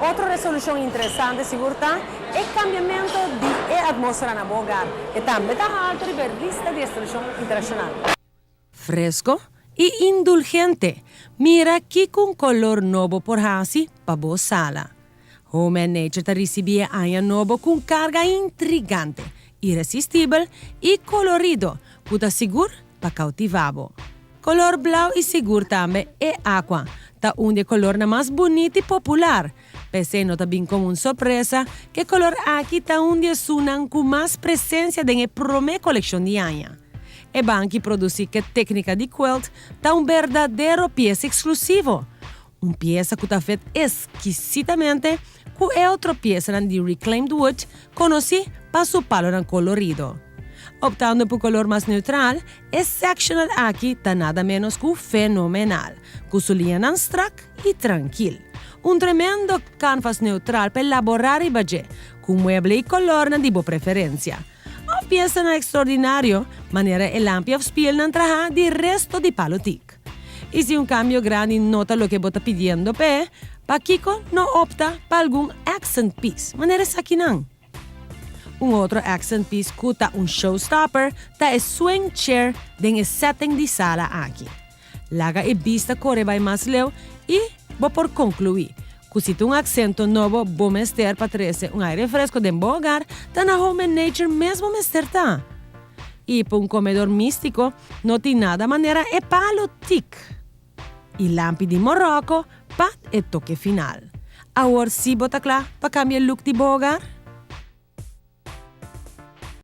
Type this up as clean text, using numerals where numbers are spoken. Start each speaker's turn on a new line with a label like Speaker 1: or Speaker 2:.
Speaker 1: Outra resolução interessante, segurta, é o cambiamento da atmosfera na bogar, e também está alto nível de lista de resolução internacional.
Speaker 2: Fresco e indulgente. Mira que com color novo por hasi pa bo sala. Home and Nature ta recibia aia novo com carga intrigante, irresistível e colorido, que ta seguro pa cautivabo. Color blau e seguro também é aqua, ta onde color na mais bonito e popular. Pensei nota bem como uma surpresa que color aqui ta onde sunan com mais presença da prome coleção de aia. E banchi produzi que técnica de quilt ta un verdadeiro pieza exclusivo. Uma pieza que está feita exquisitamente com outra pieza de reclaimed wood conheci para su palo colorido. Optando por color mais neutral, é sectional aqui tá nada menos que fenomenal, com sua linha abstract e tranquil. Um tremendo canvas neutral para elaborar e budget, com mueble e color de boa preferência. A pieza na extraordinário, maneira el ampia spil na traja di resto di palotic. E se um cambio grande nota lo que bota pedindo pe, pa Kiko não opta para algum accent piece, maneira saquinan. Outro accent piece que tá showstopper tá é swing chair den setting di sala aqui. Laga e vista corre vai mais leu e vou por concluir. Cusito acento novo, bom mester para trazer aire fresco de bom lugar, tá na Home and Nature mesmo mester tá. E para comedor místico, não tem nada maneira é palo tic. E lampi de Morocco, pat e toque final. Agora sim bota claro para cambiar look de bom lugar?